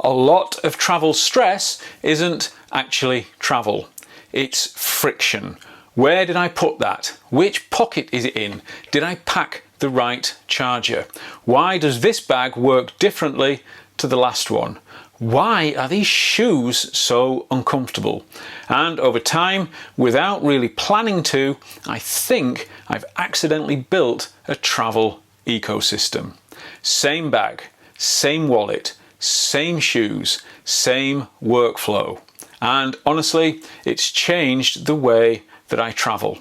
A lot of travel stress isn't actually travel, it's friction. Where did I put that? Which pocket is it in? Did I pack the right charger? Why does this bag work differently to the last one? Why are these shoes so uncomfortable? And over time, without really planning to, I think I've accidentally built a travel ecosystem. Same bag, same wallet, same shoes, same workflow. And honestly, it's changed the way that I travel.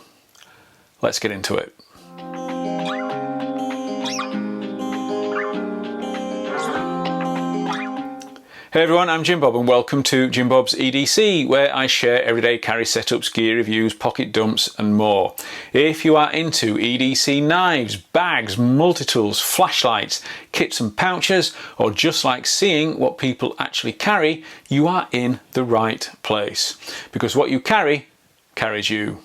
Let's get into it. Hey everyone, I'm Jim Bob and welcome to Jim Bob's EDC, where I share everyday carry setups, gear reviews, pocket dumps and more. If you are into EDC knives, bags, multi-tools, flashlights, kits and pouches, or just like seeing what people actually carry, you are in the right place. Because what you carry carries you.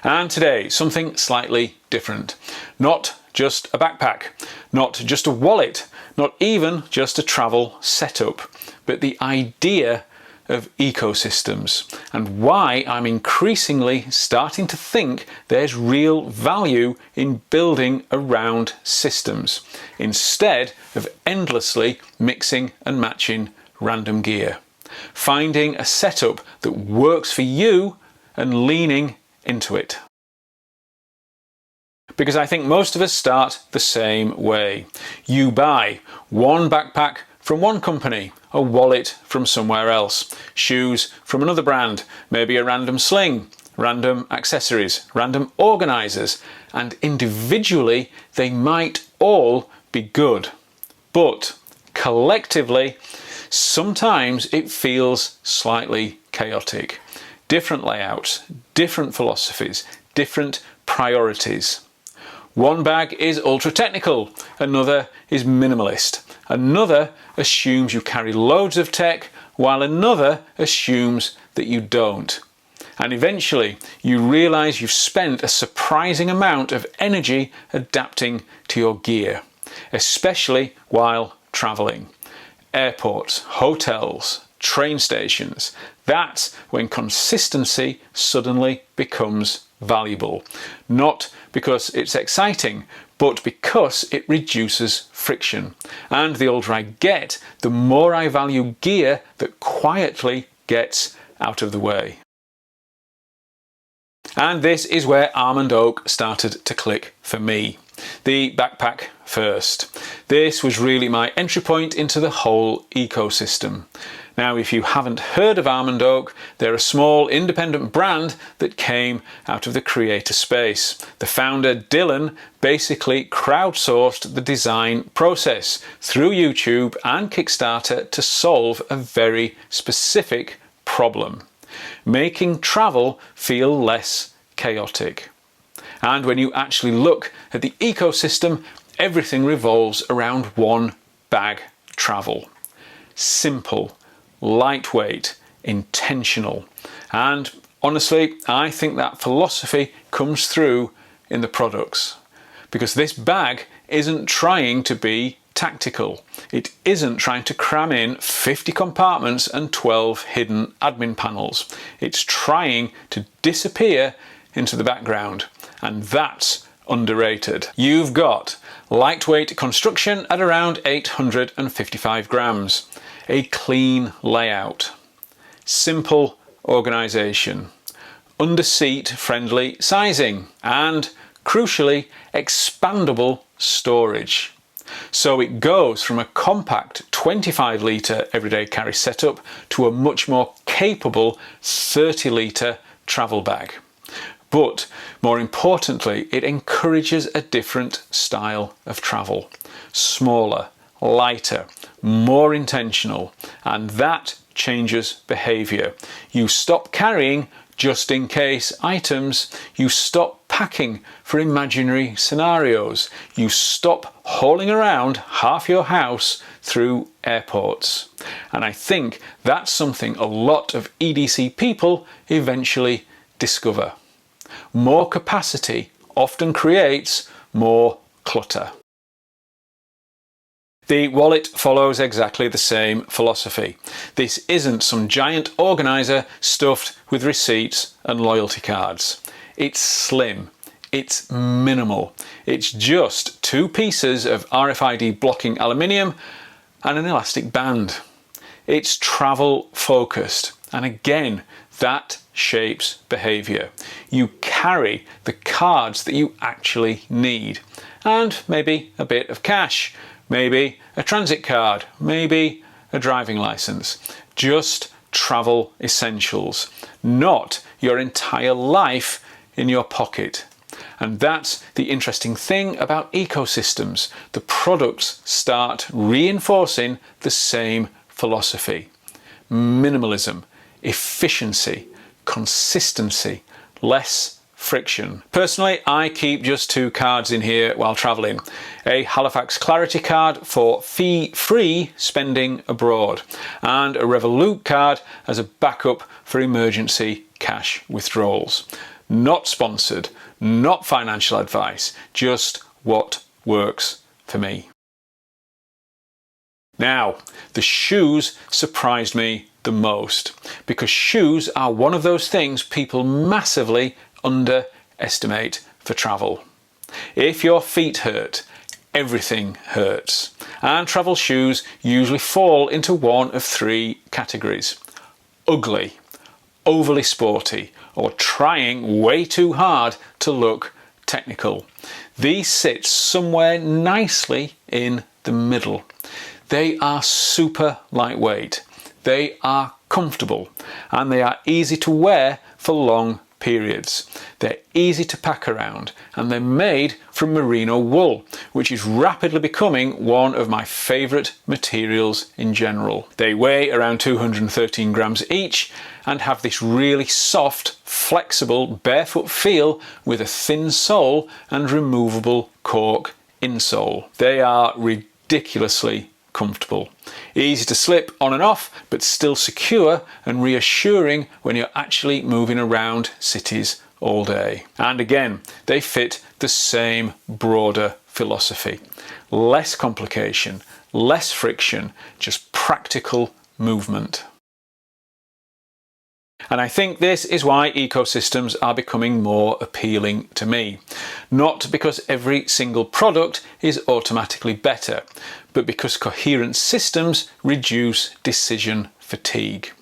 And today, something slightly different. Not just a backpack, not just a wallet, not even just a travel setup, but the idea of ecosystems and why I'm increasingly starting to think there's real value in building around systems instead of endlessly mixing and matching random gear. Finding a setup that works for you and leaning into it. Because I think most of us start the same way. You buy one backpack from one company, a wallet from somewhere else, shoes from another brand, maybe a random sling, random accessories, random organizers, and individually they might all be good. But collectively, sometimes it feels slightly chaotic. Different layouts, different philosophies, different priorities. One bag is ultra technical, another is minimalist, another assumes you carry loads of tech, while another assumes that you don't. And eventually you realize you've spent a surprising amount of energy adapting to your gear, especially while traveling. Airports, hotels, train stations. That's when consistency suddenly becomes valuable. Not because it's exciting, but because it reduces friction. And the older I get, the more I value gear that quietly gets out of the way. And this is where Almond Oak started to click for me. The backpack first. This was really my entry point into the whole ecosystem. Now, if you haven't heard of Almond Oak, they're a small independent brand that came out of the creator space. The founder, Dylan, basically crowdsourced the design process through YouTube and Kickstarter to solve a very specific problem: making travel feel less chaotic. And when you actually look at the ecosystem, everything revolves around one bag travel. Simple, lightweight, intentional. And honestly, I think that philosophy comes through in the products. Because this bag isn't trying to be tactical. It isn't trying to cram in 50 compartments and 12 hidden admin panels. It's trying to disappear into the background. And that's underrated. You've got lightweight construction at around 855 grams, a clean layout, simple organization, under-seat friendly sizing, and crucially, expandable storage. So it goes from a compact 25-litre everyday carry setup to a much more capable 30-litre travel bag. But more importantly, it encourages a different style of travel. Smaller, lighter, more intentional, and that changes behaviour. You stop carrying just in case items, you stop packing for imaginary scenarios, you stop hauling around half your house through airports. And I think that's something a lot of EDC people eventually discover. More capacity often creates more clutter. The wallet follows exactly the same philosophy. This isn't some giant organiser stuffed with receipts and loyalty cards. It's slim, it's minimal, it's just 2 pieces of RFID blocking aluminium and an elastic band. It's travel focused, and again, that shapes behaviour. You carry the cards that you actually need, and maybe a bit of cash, maybe a transit card, maybe a driving licence. Just travel essentials, not your entire life in your pocket. And that's the interesting thing about ecosystems. The products start reinforcing the same philosophy. Minimalism, efficiency, consistency, less friction. Personally, I keep just 2 cards in here while travelling. A Halifax Clarity card for fee-free spending abroad, and a Revolut card as a backup for emergency cash withdrawals. Not sponsored, not financial advice, just what works for me. Now, the shoes surprised me the most, because shoes are one of those things people massively underestimate for travel. If your feet hurt, everything hurts. And travel shoes usually fall into one of 3 categories: ugly, overly sporty, or trying way too hard to look technical. These sit somewhere nicely in the middle. They are super lightweight, they are comfortable, and they are easy to wear for long periods. They're easy to pack around, and they're made from merino wool, which is rapidly becoming one of my favourite materials in general. They weigh around 213 grams each and have this really soft, flexible, barefoot feel with a thin sole and removable cork insole. They are ridiculously comfortable. Easy to slip on and off, but still secure and reassuring when you're actually moving around cities all day. And again, they fit the same broader philosophy. Less complication, less friction, just practical movement. And I think this is why ecosystems are becoming more appealing to me. Not because every single product is automatically better, but because coherent systems reduce decision fatigue.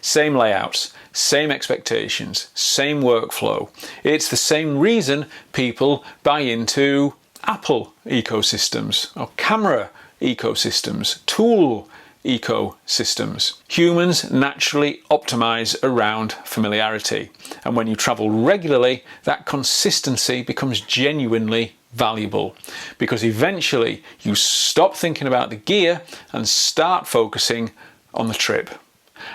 Same layouts, same expectations, same workflow. It's the same reason people buy into Apple ecosystems, or camera ecosystems, tool ecosystems. Humans naturally optimize around familiarity, and when you travel regularly, that consistency becomes genuinely valuable, because eventually you stop thinking about the gear and start focusing on the trip.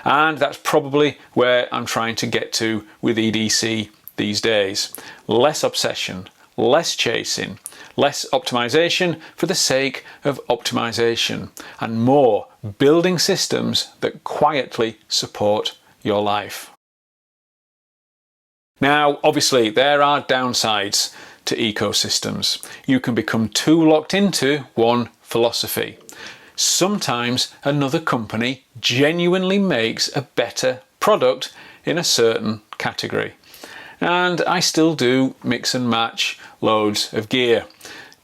And that's probably where I'm trying to get to with EDC these days. Less obsession, less chasing, less optimization for the sake of optimization, and more building systems that quietly support your life. Now, obviously, there are downsides to ecosystems. You can become too locked into one philosophy. Sometimes another company genuinely makes a better product in a certain category. And I still do mix and match loads of gear.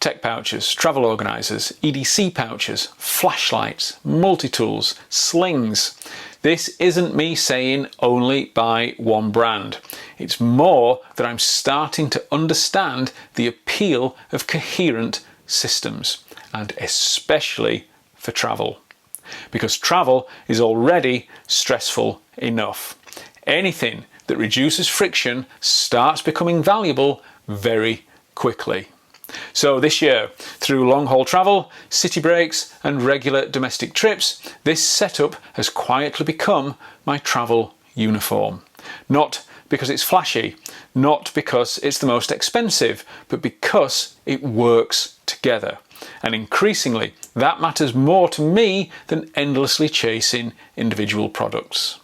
Tech pouches, travel organisers, EDC pouches, flashlights, multi-tools, slings. This isn't me saying only buy one brand. It's more that I'm starting to understand the appeal of coherent systems, and especially for travel. Because travel is already stressful enough. Anything that reduces friction starts becoming valuable very quickly. So this year, through long-haul travel, city breaks and regular domestic trips, this setup has quietly become my travel uniform. Not because it's flashy, not because it's the most expensive, but because it works together. And increasingly, that matters more to me than endlessly chasing individual products.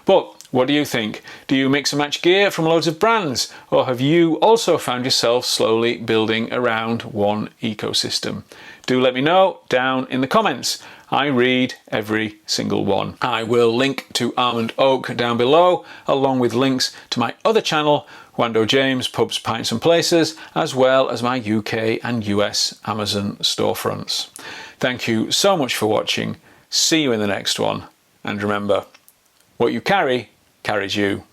But what do you think? Do you mix and match gear from loads of brands? Or have you also found yourself slowly building around one ecosystem? do let me know down in the comments. I read every single one. I will link to Almond Oak down below, along with links to my other channel, Wando James Pubs, Pints and Places, as well as my UK and US Amazon storefronts. Thank you so much for watching. See you in the next one. And remember, what you carry carries you.